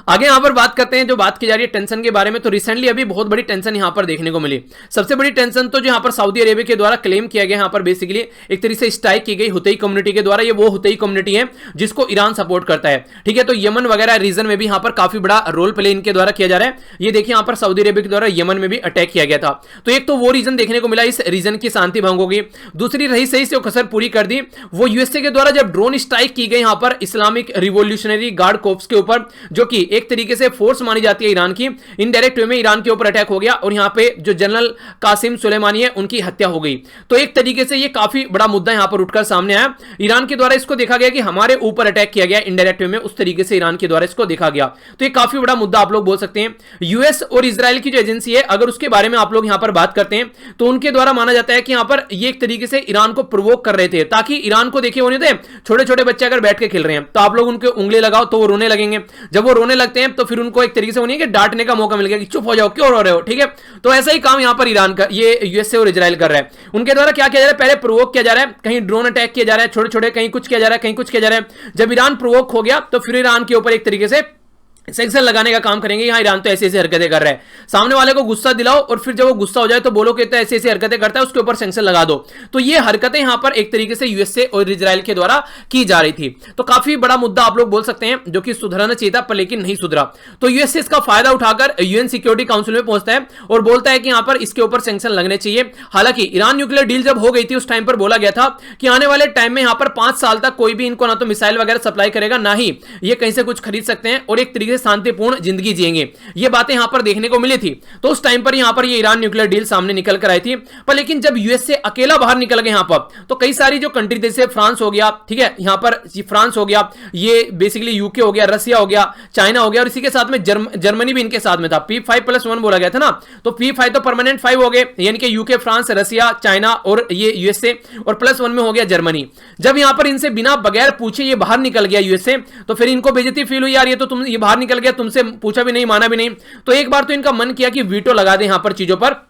आगे यहां पर बात करते हैं, जो बात की जा रही है टेंशन के बारे में, तो रिसेंटली अभी बहुत बड़ी टेंशन यहां पर देखने को मिली। सबसे बड़ी टेंशन तो जो यहां पर सऊदी अरेबिया के द्वारा क्लेम किया गया, यहां पर बेसिकली एक तरीके से स्ट्राइक की गई हुतई कम्युनिटी के द्वारा। ये वो हुतई कम्युनिटी है जिसको ईरान सपोर्ट करता है, ठीक है। तो यमन वगैरह रीजन में भी यहां पर काफी बड़ा रोल प्ले इनके द्वारा किया जा रहा है। ये देखिए यहां पर सऊदी अरेबिया के द्वारा यमन में भी अटैक किया गया था। तो एक तो वो रीजन देखने को मिला, इस रीजन की शांति भंग होगी। दूसरी रही सही से कसर पूरी कर दी, वो यूएसए के द्वारा जब ड्रोन स्ट्राइक की गई यहां पर इस्लामिक रिवोल्यूशनरी गार्ड कोर्प्स के ऊपर, जो कि एक तरीके से फोर्स मानी जाती है ईरान की, इनडायरेक्ट वे में ईरान के ऊपर अटैक हो गया और यहां पे जो जनरल कासिम सुलेमानी है उनकी हत्या हो गई। तो एक तरीके से ये काफी बड़ा मुद्दा यहां पर उठकर सामने आया। ईरान के द्वारा इसको देखा गया कि हमारे ऊपर अटैक किया गया इनडायरेक्ट वे में, उस तरीके से ईरान के द्वारा इसको देखा गया। तो ये काफी बड़ा मुद्दा आप लोग बोल सकते हैं। यूएस और इजराइल की जो एजेंसी है, अगर उसके बारे में आप लोग यहां पर बात करते हैं तो उनके द्वारा माना जाता है कि यहां पर ये एक तरीके से ईरान को प्रोवोक कर रहे थे, ताकि ईरान को देखिए होने दे छोटे छोटे बच्चे अगर बैठ के खेल रहे हैं तो आप लोग उनके उंगली लगाओ तो वो रोने लगेंगे। जब वो रोने लगते हैं तो फिर उनको एक तरीके से उन्हें डांटने का मौका मिल गया कि चुप हो जाओ, क्यों रो रहे हो, ठीक है। तो ऐसा ही काम यहां पर ईरान का, ये यूएसए और इजराइल कर रहा है। उनके द्वारा क्या किया जा रहा है, पहले प्रोवोक किया जा रहा है, कहीं ड्रोन अटैक किया जा रहा है छोटे छोटे, कहीं कुछ किया जा रहा है, कहीं कुछ किया जा रहा है। जब ईरान प्रोवोक हो गया तो फिर ईरान के ऊपर एक तरीके से सैंक्शन लगाने का काम करेंगे। यहां ईरान तो ऐसी ऐसी हरकतें कर रहा है, सामने वाले को गुस्सा दिलाओ और फिर जब वो गुस्सा हो जाए तो बोलो कि ऐसी ऐसी हरकतें करता है, उसके ऊपर सैंक्शन लगा दो। तो ये हरकतें यहां पर एक तरीके से यूएसए और इजराइल के द्वारा की जा रही थी। तो काफी बड़ा मुद्दा आप लोग बोल सकते हैं, जो कि सुधरना चाहिए था पर लेकिन नहीं सुधरा। तो यूएसए इसका फायदा उठाकर यूएन सिक्योरिटी काउंसिल में पहुंचता है और बोलता है कि यहां पर इसके ऊपर सैंक्शन लगने चाहिए। हालांकि ईरान न्यूक्लियर डील जब हो गई थी उस टाइम पर बोला गया था कि आने वाले टाइम में यहां पर 5 साल तक कोई भी इनको ना तो मिसाइल वगैरह सप्लाई करेगा, ना ही ये कहीं से कुछ खरीद सकते हैं, और एक तरीके से शांतिपूर्ण जिंदगी जिएंगे। ये बातें यहां पर देखने को मिली थी। तो उस टाइम पर यहां पर ये ईरान न्यूक्लियर डील सामने निकल कर आई थी। पर लेकिन जब यूएसए अकेला बाहर निकल गया यहां पर, तो कई सारी जो कंट्री जैसे फ्रांस हो गया, ठीक है, यहां पर फ्रांस हो गया, ये बेसिकली यूके हो गया, रसिया हो गया, चाइना हो गया, और इसी के साथ में जर्मनी भी इनके साथ में था। P5+1 बोला गया था ना, तो P5 तो परमानेंट 5 हो गए, यानी कि यूके, फ्रांस, रसिया, चाइना और ये यूएसए, और +1 में हो गया जर्मनी। जब यहां पर इनसे बिना बगैर पूछे ये बाहर निकल गया यूएसए, तो फिर इनको बेइज्जती फील हुई, यार ये तो तुम ये बाहर निकल गया, तुमसे पूछा भी नहीं, माना भी नहीं। तो एक बार तो इनका मन किया कि वीटो लगा दे यहां पर चीजों पर,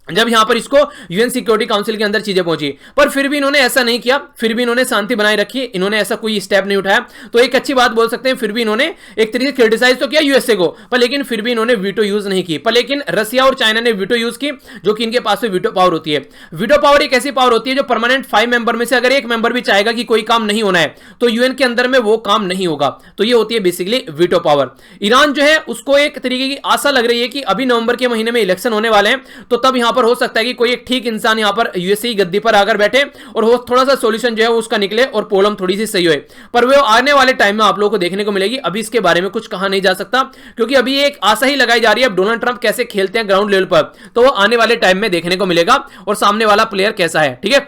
जब यहां पर इसको यूएन सिक्योरिटी काउंसिल के अंदर चीजें पहुंची। पर फिर भी इन्होंने ऐसा नहीं किया, फिर भी इन्होंने शांति बनाए रखी, इन्होंने ऐसा कोई स्टेप नहीं उठाया। तो एक अच्छी बात बोल सकते हैं, फिर भी इन्होंने एक तरीके से क्रिटिसाइज तो किया यूएसए को, पर लेकिन फिर भी इन्होंने वीटो यूज नहीं की। पर लेकिन रसिया और चाइना ने वीटो यूज की, जो कि इनके पास में वीटो पावर होती है। वीटो पावर एक ऐसी पावर होती है जो परमानेंट 5 मेंबर में से अगर एक मेंबर भी चाहेगा कि कोई काम नहीं होना है तो यूएन के अंदर में वो काम नहीं होगा। तो ये होती है बेसिकली वीटो पावर। ईरान जो है उसको एक तरीके की आशा लग रही है कि अभी नवंबर के महीने में इलेक्शन होने वाले हैं, तो तब यहां पर हो सकता है कि कोई ठीक इंसान यहां पर यूएसए की गद्दी पर आकर बैठे और वो थोड़ा सा सॉल्यूशन जो है वो उसका निकले और प्रॉब्लम थोड़ी सी सही होए। पर वो आने वाले टाइम में आप लोगों को देखने को मिलेगी। अभी इसके बारे में कुछ कहा नहीं जा सकता, क्योंकि अभी एक आशा ही लगाई जा रही है। अब डोनाल्ड ट्रंप कैसे खेलते हैं ग्राउंड लेवल पर, तो वो आने वाले टाइम में देखने को मिलेगा, और सामने वाला प्लेयर कैसा है, ठीक है।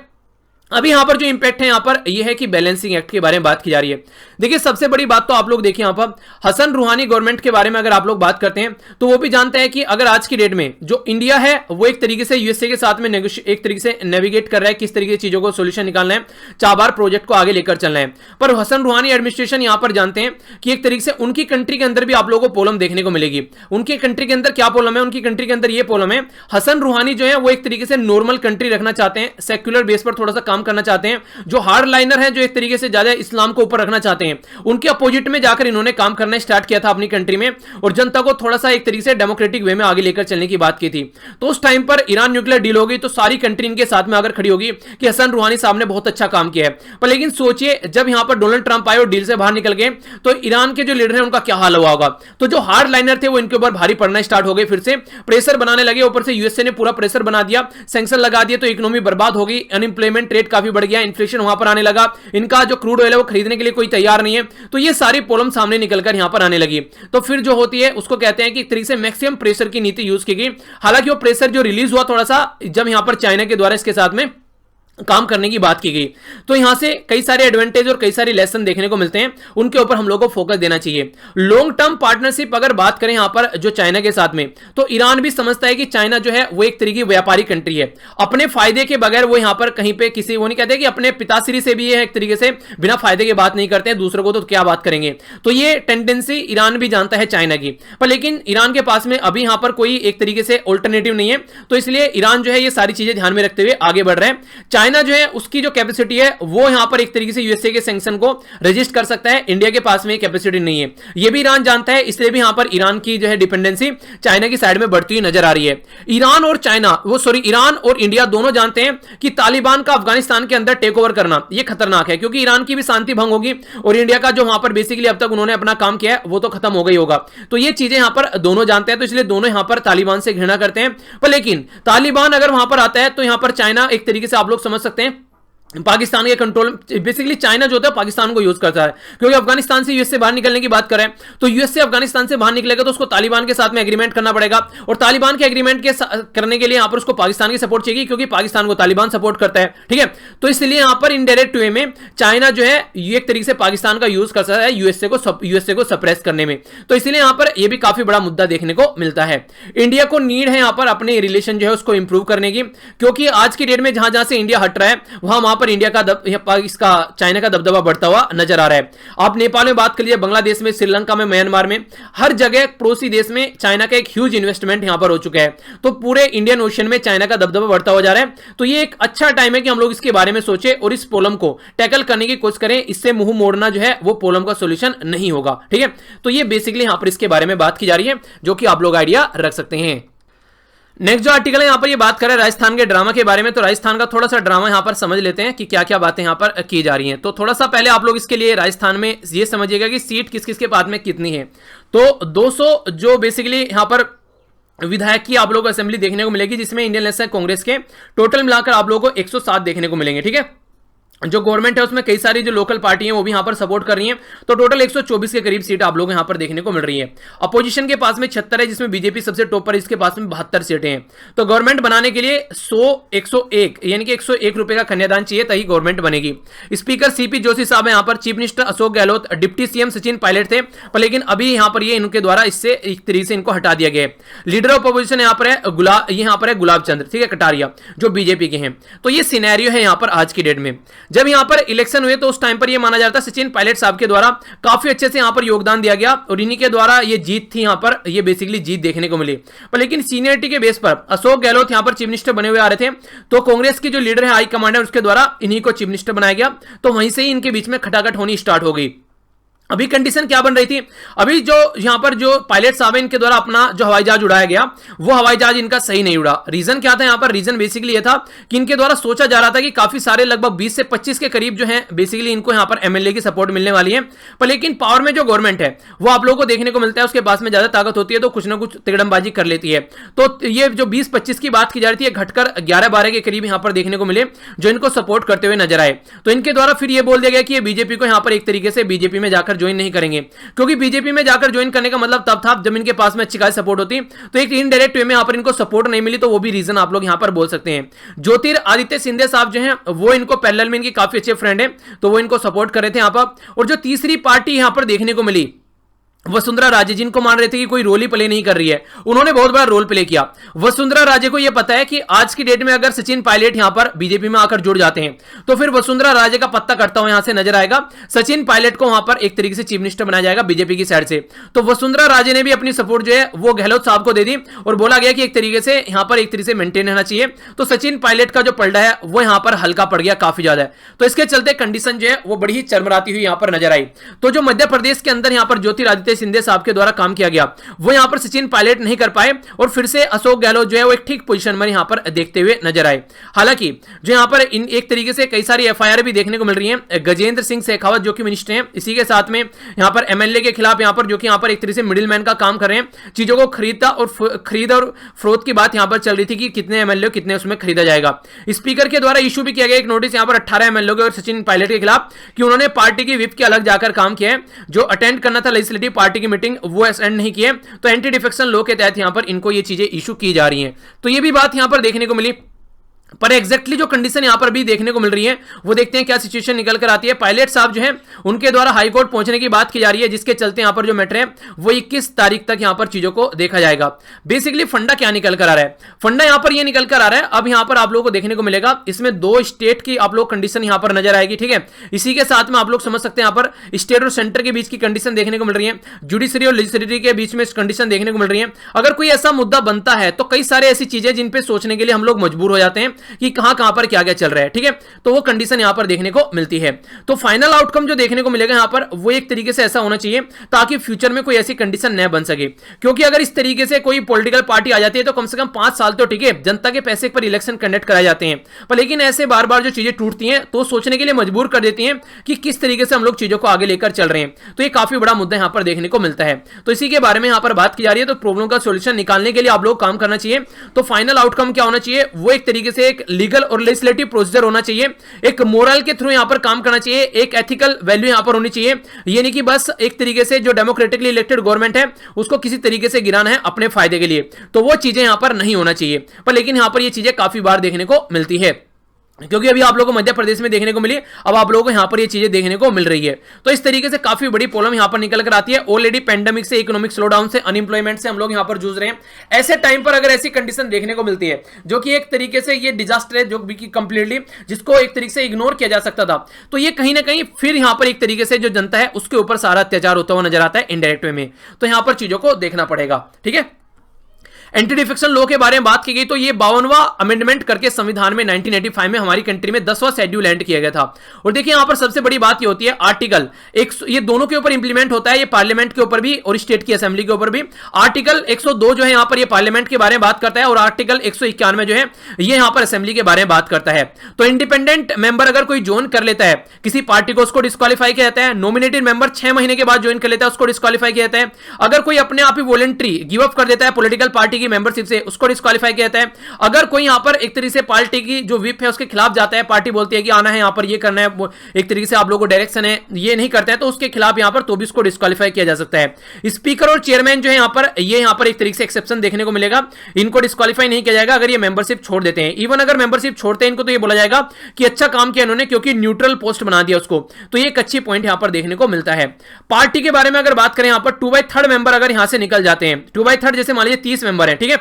अभी यहां पर जो इंपैक्ट है यहां पर यह है कि बैलेंसिंग एक्ट के बारे में बात की जा रही है। देखिए सबसे बड़ी बात तो आप लोग देखिए यहां पर हसन रूहानी गवर्नमेंट के बारे में अगर आप लोग बात करते हैं तो वो भी जानते हैं कि अगर आज की डेट में जो इंडिया है वो एक तरीके से यूएसए के साथ में एक तरीके से नेविगेट कर रहा है, किस तरीके से चीजों को सोल्यूशन निकालना है, चाबार प्रोजेक्ट को आगे लेकर चलना है। पर हसन रूहानी एडमिनिस्ट्रेशन यहां पर जानते हैं कि एक तरीके से उनकी कंट्री के अंदर भी आप लोगों को प्रॉब्लम देखने को मिलेगी। उनकी कंट्री के अंदर क्या प्रॉब्लम है, उनकी कंट्री के अंदर ये प्रॉब्लम है, हसन रूहानी जो है वो एक तरीके से नॉर्मल कंट्री रखना चाहते हैं, सेक्युलर बेस पर थोड़ा सा काम काम करना चाहते हैं, जो हार्ड लाइनर है, जो एक तरीके से ज्यादा इस्लाम को ऊपर रखना चाहते हैं, उनके अपोजिट में जाकर इन्होंने काम करना स्टार्ट किया था अपनी कंट्री में और जनता को थोड़ा सा एक तरीके से डेमोक्रेटिक वे में आगे लेकर चलने की बात की थी। तो उस टाइम पर ईरान न्यूक्लियर डील हो गई तो सारी कंट्री इनके साथ में आकर खड़ी होगी कि हसन रूहानी साहब ने बहुत अच्छा काम किया है। पर लेकिन सोचिए जब यहां पर डोनाल्ड ट्रंप आए और डील से बाहर निकल गए तो ईरान के जो लीडर हैं उनका क्या हाल हुआ होगा। तो जो हार्ड लाइनर थे वो इनके ऊपर भारी पड़ना स्टार्ट हो गए, फिर से प्रेशर बनाने लगे, ऊपर से यूएसए ने पूरा प्रेशर बना दिया, सैंक्शन लगा दिया, तो इकोनॉमी बर्बाद हो गई, अनएम्प्लॉयमेंट रेट काफी बढ़ गया, इन्फ्लेशन वहां पर आने लगा, इनका जो क्रूड ऑयल है वो खरीदने के लिए कोई तैयार नहीं है। तो ये सारी प्रॉब्लम सामने निकलकर यहां पर आने लगी। तो फिर जो होती है उसको कहते हैं कि एक तरीके से मैक्सिमम प्रेशर की नीति यूज की गई। हालांकि वो प्रेशर जो रिलीज हुआ थोड़ा सा जब यहां पर चाइना के द्वारा इसके साथ में काम करने की बात की गई। तो यहां से कई सारे एडवांटेज और कई सारे लेसन देखने को मिलते हैं, उनके ऊपर हम लोगों को फोकस देना चाहिए। लॉन्ग टर्म पार्टनरशिप अगर बात करें यहां पर जो चाइना के साथ में, तो ईरान भी समझता है कि चाइना जो है वो एक तरीके की व्यापारी कंट्री है, अपने फायदे के बगैर वो यहां पर कहीं पे किसी वो नहीं कहते कि अपने पिताश्री से भी ये एक तरीके से बिना फायदे की बात नहीं करते हैं, दूसरों को तो क्या बात करेंगे। तो ये टेंडेंसी ईरान भी जानता है चाइना की, पर लेकिन ईरान के पास में अभी यहां पर कोई एक तरीके से ऑल्टरनेटिव नहीं है। तो इसलिए ईरान जो है ये सारी चीजें ध्यान में रखते हुए आगे बढ़ रहे हैं। चाइना जो है उसकी जो कैपेसिटी है वो यहां पर एक तरीके से यूएसए के सैंक्शन को रजिस्ट कर सकता है, इंडिया के पास में कैपेसिटी नहीं है, ये भी ईरान जानता है। इसलिए भी यहां पर ईरान की जो है डिपेंडेंसी चाइना की साइड में बढ़ती हुई नजर आ रही है। ईरान और इंडिया दोनों जानते हैं कि तालिबान का अफगानिस्तान के अंदर टेक ओवर करना ये खतरनाक है, क्योंकि ईरान की भी शांति भंग होगी और इंडिया का जो वहां पर बेसिकली अब तक उन्होंने अपना काम किया है वो तो खत्म हो गई होगा। तो ये चीजें यहां पर दोनों जानते हैं, तो इसलिए दोनों यहां पर तालिबान से घृणा करते हैं। पर लेकिन तालिबान अगर वहां पर आता है तो यहां पर चाइना एक तरीके से आप लोग समझ सकते हैं पाकिस्तान के कंट्रोल, बेसिकली चाइना जो होता है पाकिस्तान को यूज करता है, क्योंकि अफगानिस्तान से यूएस से बाहर निकलने की बात करें तो यूएस से अफगानिस्तान से बाहर निकलेगा तो उसको तालिबान के साथ में एग्रीमेंट करना पड़ेगा, और तालिबान के एग्रीमेंट के करने के लिए यहां पर उसको पाकिस्तान की सपोर्ट चाहिए, क्योंकि पाकिस्तान को तालिबान सपोर्ट करता है, ठीक है। तो इसलिए यहां पर इनडायरेक्ट वे में चाइना जो है एक तरीके से पाकिस्तान का यूज कर सकता है यूएसए को सप्रेस करने में। तो इसलिए यहां पर यह भी काफी बड़ा मुद्दा देखने को मिलता है। इंडिया को नीड है यहां पर अपने रिलेशन जो है उसको इंप्रूव करने की, क्योंकि आज की डेट में जहां जहां से इंडिया हट रहा है वहां पर इंडिया का इसका चाइना का दबदबा बढ़ता हुआ नजर आ रहा है। आप नेपाल में बात कर लीजिए, बांग्लादेश में, श्रीलंका में, म्यांमार में, हर जगह पड़ोसी देश में चाइना का एक ह्यूज इन्वेस्टमेंट यहां पर हो चुका है। तो पूरे इंडियन ओशन में चाइना का दबदबा बढ़ता हुआ जा रहा है। तो ये एक अच्छा टाइम है कि हम लोग इसके बारे में सोचें और इस प्रॉब्लम को टैकल करने की कोशिश करें। इससे मुंह मोड़ना जो है वो प्रॉब्लम का सॉल्यूशन नहीं होगा, ठीक है। तो ये बेसिकली यहां पर इसके बारे में बात की जा रही है, जो कि आप लोग आइडिया रख सकते हैं। नेक्स्ट जो आर्टिकल है यहां पर ये बात करें राजस्थान के ड्रामा के बारे में। तो राजस्थान का थोड़ा सा ड्रामा यहां पर समझ लेते हैं कि क्या क्या बातें यहां पर की जा रही हैं। तो थोड़ा सा पहले आप लोग इसके लिए राजस्थान में ये समझिएगा कि सीट किस किस के पास में कितनी है। तो 200 जो बेसिकली यहां पर विधायक की आप लोगों को असेंबली देखने को मिलेगी, जिसमें इंडियन नेशनल कांग्रेस के टोटल मिलाकर आप लोगों को 107 देखने को मिलेंगे, ठीक है। जो गवर्नमेंट है उसमें कई सारी जो लोकल पार्टी हैं वो भी यहां पर सपोर्ट कर रही हैं। तो टोटल 124 के करीब सीट आप लोग यहां पर देखने को मिल रही है। अपोजिशन के पास में 76 है, जिसमें बीजेपी सबसे टॉप पर, इसके पास में 72 सीटें हैं। तो गवर्नमेंट बनाने के लिए 101 यानी कि 101 रुपए का कन्यादान चाहिए तभी गवर्नमेंट बनेगी। स्पीकर सीपी जोशी साहब है यहां पर, chief minister Ashok Gehlot, deputy CM Sachin Pilot थे, पर लेकिन अभी यहां पर ये इनके द्वारा इससे एक तरीके से इनको हटा दिया गया है। लीडर ऑफ अपोजिशन यहां पर है गुलाब चंद्र, ठीक है, कटारिया, जो बीजेपी के हैं। तो ये सिनेरियो है यहां पर आज की डेट में। जब यहां पर इलेक्शन हुए तो उस टाइम पर यह माना जाता है सचिन पायलट साहब के द्वारा काफी अच्छे से यहां पर योगदान दिया गया और इन्हीं के द्वारा ये जीत थी, यहां पर ये बेसिकली जीत देखने को मिली। पर लेकिन सीनियरिटी के बेस पर अशोक गहलोत यहां पर चीफ मिनिस्टर बने हुए आ रहे थे, तो कांग्रेस की जो लीडर है हाई कमांडर उसके द्वारा इन्हीं को चीफ मिनिस्टर बनाया गया। तो वहीं से ही इनके बीच में खटाखट होनी स्टार्ट हो गई। अभी कंडीशन क्या बन रही थी, अभी जो यहां पर जो पायलट साहब है इनके द्वारा अपना जो हवाई जहाज उड़ाया गया वो हवाई जहाज इनका सही नहीं उड़ा। रीजन क्या था यहां पर, रीजन बेसिकली ये था कि इनके द्वारा सोचा जा रहा था कि काफी सारे लगभग 20 से 25 के करीब जो है बेसिकली इनको यहां पर एमएलए की सपोर्ट मिलने वाली है। पर लेकिन पावर में जो गवर्नमेंट है वो आप लोगों को देखने को मिलता है उसके पास में ज्यादा ताकत होती है, तो कुछ ना कुछ तिगड़मबाजी कर लेती है। तो ये जो 20-25 की बात की जा रही थी घटकर 11-12 के करीब यहां पर देखने को मिले जो इनको सपोर्ट करते हुए नजर आए। तो इनके द्वारा फिर ये बोल दिया गया कि ये बीजेपी को यहां पर एक तरीके से बीजेपी में जाकर ज्वाइन नहीं करेंगे, क्योंकि बीजेपी में जाकर ज्वाइन करने का मतलब तब था जब इनके पास में अच्छी खासी सपोर्ट होती। तो एक इनडायरेक्ट वे में यहां पर इनको सपोर्ट नहीं मिली, तो वो भी रीजन आप लोग यहां पर बोल सकते हैं। ज्योतिरादित्य सिंधिया साहब जो हैं वो इनको पैरेलल में इनकी काफी अच्छे फ्रेंड है, तो वो इनको सपोर्ट कर रहे थे यहां पर। और जो तीसरी पार्टी यहां पर देखने को मिली वसुंधरा राजे, जिनको मान रहे थे कि कोई रोल ही प्ले नहीं कर रही है, उन्होंने बहुत बड़ा रोल प्ले किया। वसुंधरा राजे को यह पता है कि आज की डेट में अगर सचिन पायलट यहां पर बीजेपी में आकर जुड़ जाते हैं तो फिर वसुंधरा राजे का पत्ता करता हुआ यहां से नजर आएगा। सचिन पायलट को वहां पर एक तरीके से चीफ मिनिस्टर बनाया जाएगा बीजेपी की साइड से। तो वसुंधरा राजे ने भी अपनी सपोर्ट जो है वो गहलोत साहब को दे दी और बोला गया कि एक तरीके से यहां पर एक तरीके से मेंटेन रहना चाहिए। तो सचिन पायलट का जो पलड़ा है वो यहां पर हल्का पड़ गया काफी ज्यादा। तो इसके चलते कंडीशन जो है वो बड़ी ही चरमराती हुई यहां पर नजर आई। तो जो मध्य प्रदेश के अंदर यहां पर ज्योतिरादित्य सिंधिया साहब के द्वारा काम किया गया वो यहां पर सचिन पायलट नहीं कर पाए और फिर से अशोक गहलोत जो है वो एक ठीक पोजीशन में यहां पर देखते हुए नजर आए। हालांकि जो यहां पर एक तरीके से कई सारी एफआईआर भी देखने को मिल रही हैं। गजेंद्र सिंह शेखावत जो कि मिनिस्टर हैं, इसी के साथ में यहां पर एमएलए के खिलाफ यहां पर जो कि यहां पर एक तरीके से मिडिलमैन का काम कर रहे हैं, चीजों को खरीद और फरोख्त की बात यहां पर चल रही थी कि कितने एमएलए कितने उसमें खरीदा जाएगा। स्पीकर के द्वारा इशू भी किया गया एक नोटिस यहां पर 18 एमएलए के और सचिन पायलट के खिलाफ कि उन्होंने पार्टी की विप के अलग जाकर काम किया है, जो अटेंड करना था लेजिस्लेटिव पार्टी की मीटिंग वो अटेंड नहीं किए। तो एंटी डिफेक्शन लॉ के तहत यहां पर इनको ये चीजें इशू की जा रही हैं। तो ये भी बात यहां पर देखने को मिली। पर एग्जैक्टली जो कंडीशन यहां पर भी देखने को मिल रही है वो देखते हैं क्या सिचुएशन निकल कर आती है। पायलट साहब जो है उनके द्वारा हाई कोर्ट पहुंचने की बात की जा रही है, जिसके चलते यहां पर जो मैटर है वो 21 तारीख तक यहां पर चीजों को देखा जाएगा। बेसिकली फंडा क्या निकल कर आ रहा है, फंडा यहां पर ये निकल कर आ रहा है। अब यहां पर आप लोगों को देखने को मिलेगा इसमें 2 स्टेट की आप लोग कंडीशन यहां पर नजर आएगी, ठीक है। इसी के साथ में आप लोग समझ सकते हैं यहां पर स्टेट और सेंटर के बीच की कंडीशन देखने को मिल रही है, जुडिशरी और लेजिस्लेटिव के बीच में कंडीशन देखने को मिल रही है। अगर कोई ऐसा मुद्दा बनता है तो कई सारे ऐसी चीजें जिन पे सोचने के लिए हम लोग मजबूर हो जाते हैं कि कहां कहां पर क्या क्या चल रहा है, ठीक है। तो वो कंडीशन यहां पर देखने को मिलती है। तो फाइनल आउटकम जो देखने को मिलेगा यहां पर वो एक तरीके से ऐसा होना चाहिए ताकि फ्यूचर में कोई ऐसी कंडीशन न बन सके। क्योंकि अगर इस तरीके से कोई पॉलिटिकल पार्टी आ जाती है तो कम से कम 5 साल तो ठीक है जनता के पैसे पर इलेक्शन कंडक्ट कराए जाते हैं, पर लेकिन ऐसे बार बार जो चीजें टूटती हैं तो सोचने के लिए मजबूर कर देती हैं कि किस तरीके से हम लोग चीजों को आगे लेकर चल रहे हैं। तो ये काफी बड़ा मुद्दा यहां पर देखने को मिलता है। तो इसी के बारे में यहां पर बात की जा रही है। तो प्रॉब्लम का सॉल्यूशन निकालने के लिए आप लोग काम करना चाहिए। तो फाइनल आउटकम क्या होना चाहिए, वो एक तरीके से एक लीगल और लेजिस्लेटिव प्रोसीजर होना चाहिए, एक मोरल के थ्रू यहां पर काम करना चाहिए, एक एथिकल वैल्यू यहां पर होनी चाहिए। ये नहीं कि बस एक तरीके से जो डेमोक्रेटिकली इलेक्टेड गवर्नमेंट है उसको किसी तरीके से गिराना है अपने फायदे के लिए, तो वो चीजें यहां पर नहीं होना चाहिए। पर लेकिन यहां पर ये चीजें काफी बार देखने को मिलती है, क्योंकि अभी आप लोगों को मध्य प्रदेश में देखने को मिली, अब आप लोगों को यहां पर ये चीजें देखने को मिल रही है। तो इस तरीके से काफी बड़ी प्रॉब्लम यहां पर निकल कर आती है। ऑलरेडी पेंडेमिक से, इकोनॉमिक स्लोडाउन से, अनएम्प्लॉयमेंट से हम लोग यहां पर जूझ रहे हैं। ऐसे टाइम पर अगर ऐसी कंडीशन देखने को मिलती है जो कि एक तरीके से ये डिजास्टर है, जो कि कंप्लीटली जिसको एक तरीके से इग्नोर किया जा सकता था, तो ये कहीं ना कहीं फिर यहां पर एक तरीके से जो जनता है उसके ऊपर सारा अत्याचार होता हुआ नजर आता है इनडायरेक्ट वे में। तो यहां पर चीजों को देखना पड़ेगा, ठीक है। एंटी डिफेक्शन लॉ के बारे में बात की गई तो ये 52वां अमेंडमेंट करके संविधान में 1985 में हमारी कंट्री में 10वां शेड्यूल एंड किया गया था। और देखिए यहां पर सबसे बड़ी बात ये होती है आर्टिकल ये दोनों के ऊपर इंप्लीमेंट होता है, ये पार्लियामेंट के ऊपर भी और स्टेट की असेंबली के ऊपर भी। आर्टिकल 102 जो है यहां पर ये पार्लियामेंट के बारे में बात करता है और आर्टिकल 191 जो है ये यहां पर असेंबली के बारे में बात करता है। तो इंडिपेंडेंट मेंबर अगर कोई ज्वाइन कर लेता है किसी पार्टी को, उसको डिस्क्वालीफाई किया जाता है। नॉमिनेटेड मेंबर 6 महीने के बाद ज्वाइन कर लेता है, उसको डिस्क्वालीफाई किया जाता है। अगर कोई अपने आप ही वॉलंटरी गिव अप कर देता है पॉलिटिकल पार्टी की मेंबरशिप से, उसको डिस्क्वालीफाई किया जाता है। अगर कोई यहां पर एक तरीके से पार्टी की जो विप है उसके खिलाफ जाता है, पार्टी बोलती है कि आना है यहां पर ये करना है, एक तरीके से आप लोगों को डायरेक्शन है, ये नहीं करते हैं तो उसके खिलाफ यहां पर तो भी उसको डिस्क्वालीफाई किया जा सकता है। स्पीकर और चेयरमैन जो है यहां पर एक तरीके से एक्सेप्शन देखने को मिलेगा, इनको डिस्क्वालीफाई नहीं किया जाएगा अगर ये मेंबरशिप छोड़ देते हैं। इवन अगर मेंबरशिप छोड़ते हैं इनको तो ये बोला जाएगा कि अच्छा काम किया इन्होंने, क्योंकि न्यूट्रल पोस्ट बना दिया उसको। तो ये एक अच्छी पॉइंट यहां पर देखने को मिलता है। पार्टी के बारे में अगर बात करें, यहां पर 2/3 मेंबर अगर यहां से निकल जाते हैं, 2/3 जैसे मान लीजिए 30 मेंबर है, ठीक है,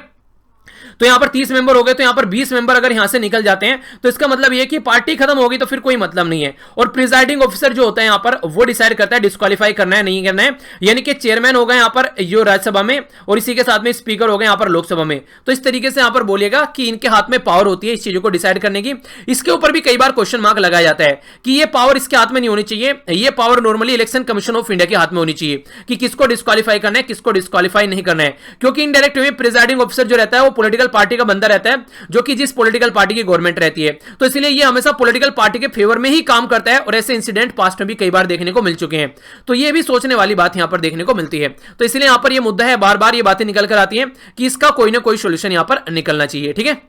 तो यहां पर 30 मेंबर हो गए, तो यहां पर 20 मेंबर अगर यहां से निकल जाते हैं तो इसका मतलब यह कि पार्टी खत्म होगी तो फिर कोई मतलब नहीं है। और प्रिजाइडिंग ऑफिसर जो होता है यहां पर वो डिसाइड करता है डिस्क्वालीफाई करना है नहीं करना है, यानी कि चेयरमैन हो गए यहां पर जो राज्यसभा में और इसी के साथ में स्पीकर हो गए यहां पर लोकसभा में। तो इस तरीके से यहां पर बोलिएगा कि इनके हाथ में पावर होती है इस चीजों को डिसाइड करने की। इसके ऊपर भी कई बार क्वेश्चन मार्क लगाया जाता है कि ये पावर इसके हाथ में नहीं होनी चाहिए, ये power normally election commission of India के हाथ में होनी चाहिए कि किसको डिस्क्वालीफाई करना है, किसको डिस्क्वालीफाई नहीं करना है। क्योंकि इनडायरेक्ट वे प्रिजाइडिंग ऑफिसर जो रहता है वो पॉलिटिकल पार्टी का बंदा रहता है, जो कि जिस पॉलिटिकल पार्टी की गवर्नमेंट रहती है, तो इसलिए ये हमेशा पॉलिटिकल पार्टी के फेवर में ही काम करता है। और ऐसे इंसिडेंट पास्ट में भी कई बार देखने को मिल चुके हैं। तो ये भी सोचने वाली बात यहां पर देखने को मिलती है। तो इसलिए यहां पर ये मुद्दा है, बार बार ये बातें निकल कर आती हैं कि इसका कोई ना कोई सोल्यूशन यहां पर निकलना चाहिए, ठीक है।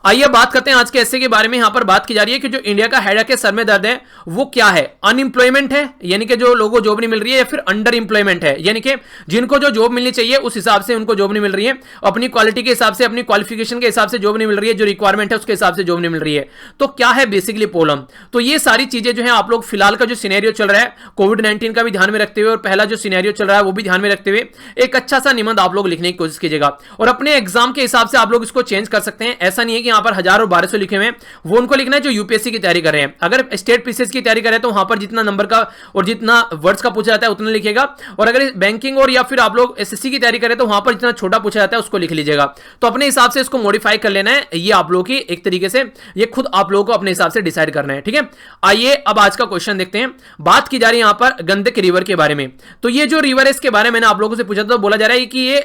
आइए बात करते हैं आज के ऐसे के बारे में। यहां पर बात की जा रही है कि जो इंडिया का हेडेक है, सर में दर्द है, वो क्या है? अनएम्प्लॉयमेंट है, यानी कि जो लोगों को जॉब नहीं मिल रही है, या फिर अंडर एम्प्लॉयमेंट है, यानी कि जिनको जो जॉब मिलनी चाहिए उस हिसाब से उनको जॉब नहीं मिल रही है, अपनी क्वालिटी के हिसाब से, अपनी क्वालिफिकेशन के हिसाब से जॉब नहीं मिल रही है, जो रिक्वायरमेंट है उसके हिसाब से जॉब नहीं मिल रही है। तो क्या है बेसिकली प्रॉब्लम? तो ये सारी चीजें जो है आप लोग फिलहाल का जो सिनेरियो चल रहा है कोविड-19 का भी ध्यान में रखते हुए और पहला जो सिनेरियो चल रहा है वो भी ध्यान में रखते हुए एक अच्छा सा निबंध आप लोग लिखने की कोशिश कीजिएगा। और अपने एग्जाम के हिसाब से आप लोग इसको चेंज कर सकते हैं। ऐसा नहीं है कि यहां पर 1000 और 1200 लिखे हुए हैं, वो उनको लिखना है जो यूपीएससी की तैयारी कर रहे हैं। अगर स्टेट पीसीएस की तैयारी कर रहे हैं तो वहां पर जितना नंबर का और जितना वर्ड्स का पूछा जाता है उतना लिखेगा, और अगर बैंकिंग और या फिर आप लोग एसएससी की तैयारी करें तो वहां पर जितना छोटा पूछा जाता है उसको लिख लीजिएगा। तो अपने हिसाब से इसको मॉडिफाई कर लेना है, ये आप लोगों की एक तरीके से ये खुद आप लोगों को अपने हिसाब से डिसाइड करना है, ठीक है। आइए अब आज का क्वेश्चन देखते हैं। बात की जा रही है यहां पर गंडक रिवर के बारे में। तो ये जो रिवर है इसके बारे में मैंने आप लोगों से पूछा था, तो बोला जा रहा है कि ये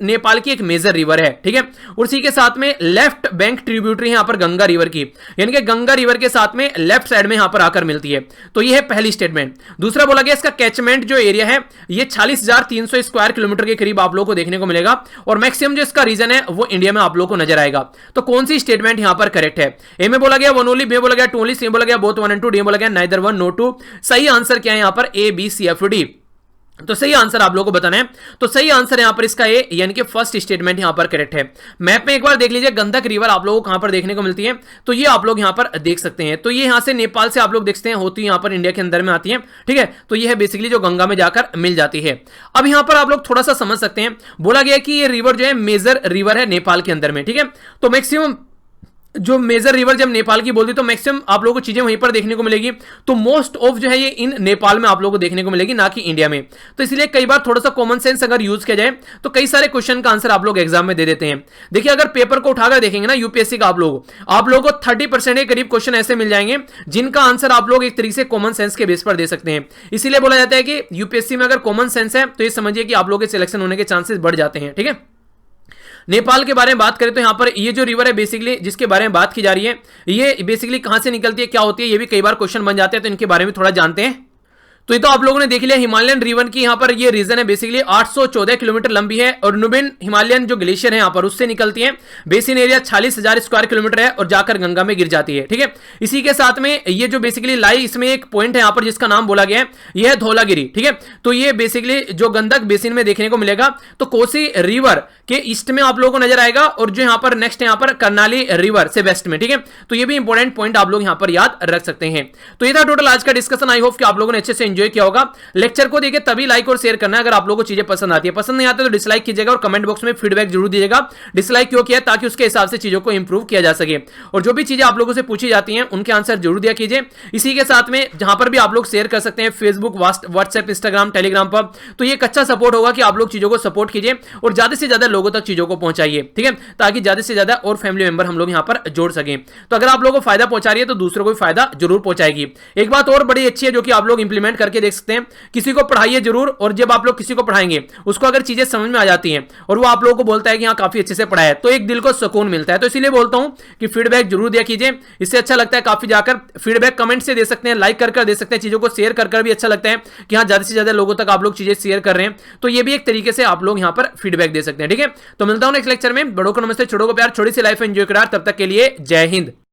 नेपाल की एक मेजर रिवर है, ठीक है। उसी के साथ में लेफ्ट बैंक ट्रिब्यूटरी यहां पर गंगा रिवर की, यानी कि गंगा रिवर के साथ में लेफ्ट साइड में यहां पर आकर मिलती है। तो ये है पहली स्टेटमेंट। दूसरा बोला गया इसका कैचमेंट जो एरिया है ये 46,300 स्क्वायर किलोमीटर के करीब आप लोगों को देखने को मिलेगा, और मैक्सिमम जो इसका रीजन है वो इंडिया में आप लोगों को नजर आएगा। तो कौन सी स्टेटमेंट यहां पर करेक्ट है? ए में बोला गया वन ओनली, बी बोला गया टू ओनली, सी बोला गया बोथ 1 and 2, डी बोला गया नाइदर 1 नो 2। सही आंसर क्या है यहां पर? A B C F D. तो सही आंसर आप लोगों को बताना है। तो सही आंसर यहां पर इसका ए, यानी कि फर्स्ट स्टेटमेंट यहां पर करेक्ट है। मैप में एक बार देख लीजिए गंडक रिवर आप लोगों को कहां पर देखने को मिलती है, तो ये आप लोग यहां पर देख सकते हैं। तो ये यहां से नेपाल से आप लोग देखते हैं होती है यहां पर इंडिया के अंदर में आती है, ठीक है। तो ये है बेसिकली जो गंगा में जाकर मिल जाती है। अब यहां पर आप लोग थोड़ा सा समझ सकते हैं, बोला गया कि ये रिवर जो है मेजर रिवर है नेपाल के अंदर में, ठीक है। तो मैक्सिमम जो मेजर रिवर जब नेपाल की बोलती है तो मैक्सिमम आप लोगों को चीजें वहीं पर देखने को मिलेगी। तो मोस्ट ऑफ जो है ये इन नेपाल में आप लोगों को देखने को मिलेगी, ना कि इंडिया में। तो इसलिए कई बार थोड़ा सा कॉमन सेंस अगर यूज किया जाए तो कई सारे क्वेश्चन का आंसर आप लोग एग्जाम में दे देते हैं। देखिए अगर पेपर को उठाकर देखेंगे ना यूपीएससी का, आप लोगों को 30% के करीब क्वेश्चन ऐसे मिल जाएंगे जिनका आंसर आप लोग एक तरीके से कॉमन सेंस के बेस पर दे सकते हैं। इसीलिए बोला जाता है कि यूपीएससी में अगर कॉमन सेंस है तो ये समझिए कि आप लोगों के सिलेक्शन होने के चांसेस बढ़ जाते हैं, ठीक है। नेपाल के बारे में बात करें तो यहां पर ये जो रिवर है बेसिकली जिसके बारे में बात की जा रही है, ये बेसिकली कहां से निकलती है, क्या होती है, ये भी कई बार क्वेश्चन बन जाते हैं। तो इनके बारे में थोड़ा जानते हैं। तो ये तो आप लोगों ने देख लिया हिमालयन रिवर की यहां पर ये रीजन है बेसिकली 814 किलोमीटर लंबी है, और नुबिन हिमालयन जो ग्लेशियर है यहां पर उससे निकलती है। बेसिन एरिया 46,000 स्क्वायर किलोमीटर है और जाकर गंगा में गिर जाती है, ठीक है। इसी के साथ में ये जो बेसिकली लाई, इसमें एक पॉइंट है यहां पर जिसका नाम बोला गया है, यह है धौलागिरी, ठीक है। तो ये बेसिकली जो गंडक बेसिन में देखने को मिलेगा। तो कोसी रिवर के ईस्ट में आप लोगों को नजर आएगा, और जो यहां पर नेक्स्ट यहां पर कर्नाली रिवर से वेस्ट में, ठीक है। तो ये भी इंपॉर्टेंट पॉइंट आप लोग यहां पर याद रख सकते हैं। तो ये था टोटल आज का डिस्कशन। आई होप कि आप लोगों ने अच्छे से एंजॉय किया होगा। लेक्चर को देखिए तभी लाइक और शेयर करना है अगर आप लोगों को चीजें पसंद आती है। पसंद नहीं आती तो डिसलाइक कीजिएगा और कमेंट बॉक्स में फीडबैक जरूर दीजिएगा डिसलाइक क्यों किया, ताकि उसके हिसाब से चीजों को इंप्रूव किया जा सके। और जो भी चीजें आप लोगों से पूछी जाती हैं उनके आंसर जरूर दिया कीजिए। इसी के साथ में जहां पर भी आप लोग शेयर कर सकते हैं फेसबुक, व्हाट्सएप, इंस्टाग्राम, टेलीग्राम पर, तो ये एक अच्छा सपोर्ट होगा कि आप लोग चीजों को सपोर्ट कीजिए और ज्यादा से ज्यादा लोगों तक चीजों को पहुंचाइए, ठीक है, ताकि ज्यादा से ज्यादा और फैमिली मेंबर हम लोग यहां पर जोड़ सकें। तो अगर आप लोगों को फायदा पहुंचा रही है तो दूसरों को भी फायदा जरूर पहुंचाएगी। एक बात और बड़ी अच्छी है जो कि आप लोग इंप्लीमेंट करके देख सकते हैं, किसी को पढ़ाइए जरूर, और जब आप लोग किसी को पढ़ाएंगे उसको अगर चीजें समझ में आ जाती हैं और वो आप लोगों को बोलता है कि हाँ काफी अच्छे से पढ़ाया है, तो एक दिल को सुकून मिलता है। तो इसीलिए बोलता हूं कि फीडबैक जरूर दिया कीजिए, इससे अच्छा लगता है काफी। जाकर फीडबैक कमेंट से दे सकते हैं, लाइक कर दे सकते हैं, चीजों को शेयर कर भी अच्छा लगता है कि हाँ ज्यादा से ज्यादा लोगों तक आप लोग चीजें शेयर कर रहे हैं। तो ये भी एक तरीके से आप लोग यहां पर फीडबैक दे सकते हैं, ठीक है। तो मिलता हूं नेक्स्ट लेक्चर में। बड़ों को नमस्ते, छोटों को प्यार, छोटी सी लाइफ एंजॉय करा। तब तक के लिए जय हिंद।